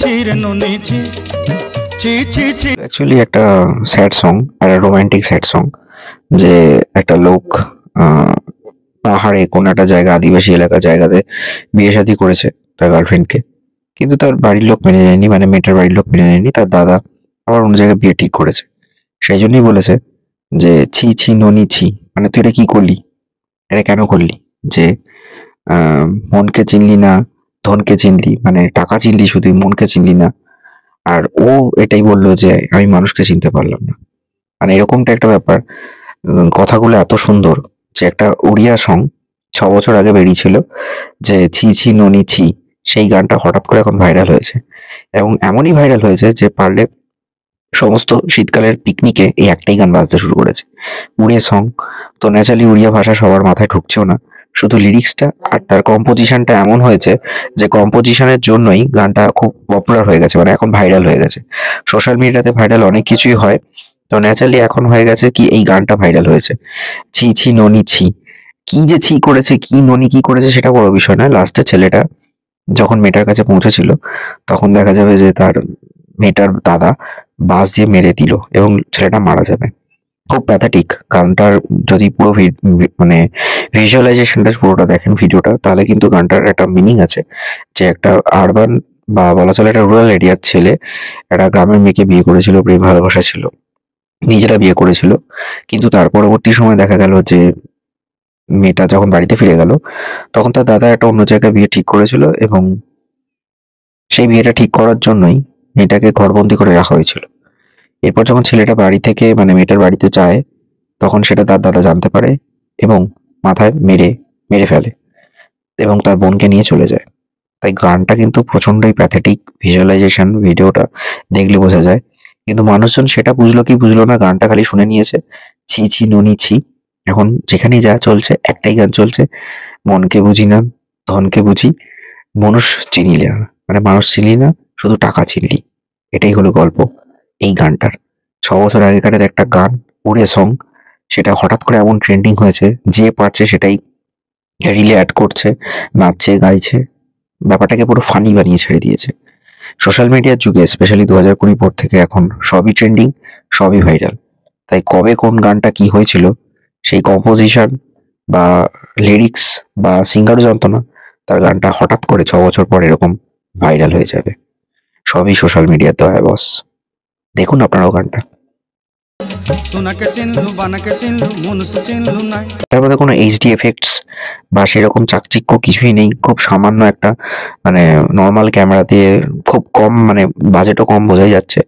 ছি রে ননি ছি ছি ছি ছি। অ্যাকচুয়ালি একটা স্যাড সং, একটা রোমান্টিক স্যাড সং, যে একটা লোক পাহাড়ে কোনো একটা জায়গা, আদিবাসী এলাকা জায়গাতে বিয়ে শাদী করেছে তার গার্লফ্রেন্ডকে, কিন্তু তার বাড়ির লোক মেনে নেয়নি, মানে মেয়েটার বাড়ির লোক মেনে নেয়নি। তার দাদা আবার অন্য জায়গায় বিয়ে ঠিক করেছে। সেই জন্যই বলেছে যে ছি ছি ননি ছি, মানে তুই এটা কি করলি, এটা কেন করলি, যে মনকে চিনলি না, ধনকে চিনলি, মানে টাকা চিনলি শুধু, মনকে চিনলি না। আর ও এটাই বললো যে আমি মানুষকে চিনতে পারলাম না, মানে এরকমটা একটা ব্যাপার। কথাগুলো এত সুন্দর, যে একটা উড়িয়া সং 6 বছর আগে বেরিয়েছিল, যে ছি ছি ননি ছি, সেই গানটা হঠাৎ করে এখন ভাইরাল হয়েছে, এবং এমনই ভাইরাল হয়েছে যে পারলে সমস্ত শীতকালের পিকনিকে এই একটাই গান বাজতে শুরু করেছে, উড়িয়া সং। তো ন্যাচারালি উড়িয়া ভাষা সবার মাথায় ঢুকছেও না, শুধু লিরিক্সটা আর তার কম্পোজিশনটা এমন হয়েছে যে কম্পোজিশনের জন্যই গানটা খুব পপুলার হয়ে গেছে, মানে এখন ভাইরাল হয়ে গেছে। সোশ্যাল মিডিয়াতে ভাইরাল অনেক কিছুই হয়, তো ন্যাচারালি এখন হয়ে গেছে কি এই গানটা ভাইরাল হয়েছে। ছি ছি ননি ছি, কি যে ছি করেছে, কি ননি কি করেছে সেটা বড় বিষয় নয়। লাস্টে ছেলেটা যখন মেয়েটার কাছে পৌঁছেছিল, তখন দেখা যাবে যে তার মেয়েটার দাদা বাস দিয়ে মেরে দিল এবং ছেলেটা মারা যাবে। খুব প্যাথাটিক গানটার। যদি পুরো মানে ভিজুয়ালাইজেশনটা পুরোটা দেখেন ভিডিওটা, তাহলে কিন্তু গানটার একটা মিনিং আছে, যে একটা আরবান বা বলা চলে একটা রুরাল এরিয়ার ছেলে একটা গ্রামের মেয়েকে বিয়ে করেছিল, প্রেম ভালোবাসা ছিল, নিজেরা বিয়ে করেছিল। কিন্তু তার পরবর্তী সময় দেখা গেল যে মেয়েটা যখন বাড়িতে ফিরে গেল, তখন তার দাদা একটা অন্য জায়গায় বিয়ে ঠিক করেছিল, এবং সেই বিয়েটা ঠিক করার জন্যই মেয়েটাকে ঘরবন্দি করে রাখা হয়েছিল। এরপর যখন ছেলেটা বাড়ি থেকে, মানে মেয়েটার বাড়িতে যায়, তখন সেটা তার দাদা জানতে পারে এবং মাথায় মেরে মেরে ফেলে এবং তার বোনকে নিয়ে চলে যায়। তাই গানটা কিন্তু প্রচন্ডই প্যাথেটিক, ভিজুয়ালাইজেশন ভিডিওটা দেখলে বোঝা যায়। কিন্তু মানুষজন সেটা বুঝলো কি বুঝলো না, গানটা খালি শুনে নিয়েছে, ছি ছি ননি ছি। এখন যেখানেই যা চলছে একটাই গান চলছে, মনকে বুঝি না, ধনকে বুঝি, মানুষ চিনিলে না, মানে মানুষ চিনলি না, শুধু টাকা চিনলি। এটাই হলো গল্প এই গানটার। 6 বছর আগেকারের একটা গান, উড়ে সং, সেটা হঠাৎ করে এমন ট্রেন্ডিং হয়েছে, যে পারছে সেটাই রিলে অ্যাড করছে, নাচছে গাইছে, ব্যাপারটাকে পুরো ফানি বানিয়ে ছেড়ে দিয়েছে। সোশ্যাল মিডিয়ার যুগে স্পেশালি 2020 পর থেকে এখন সবই ট্রেন্ডিং, সবই ভাইরাল। তাই কবে কোন গানটা কি হয়েছিল, সেই কম্পোজিশন বা লিরিক্স বা সিঙ্গারও জানতো না, তার গানটা হঠাৎ করে 6 বছর পর এরকম ভাইরাল হয়ে যাবে। সবই সোশ্যাল মিডিয়ার দয়া বস। দেখুন আপনারাও গানটা। সোনাকে চিনলু বানাকে চিনলু মনুষ চিনলু নাই। এটার মধ্যে কোনো এইচডি এফেক্টস বা সেরকম চাকচিক্য কিছুই নেই, খুব সামান্য একটা, মানে নর্মাল ক্যামেরা দিয়ে, খুব কম, মানে বাজেটও কম, বোঝাই যাচ্ছে।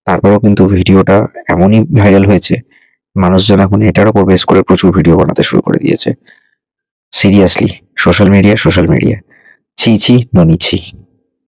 তারপরেও কিন্তু ভিডিওটা এমনই ভাইরাল হয়েছে, মানুষজন এখন এটার উপর বেস করে প্রচুর ভিডিও বানাতে শুরু করে দিয়েছে। Seriously social media, social media, ছি ছি ননি ছি।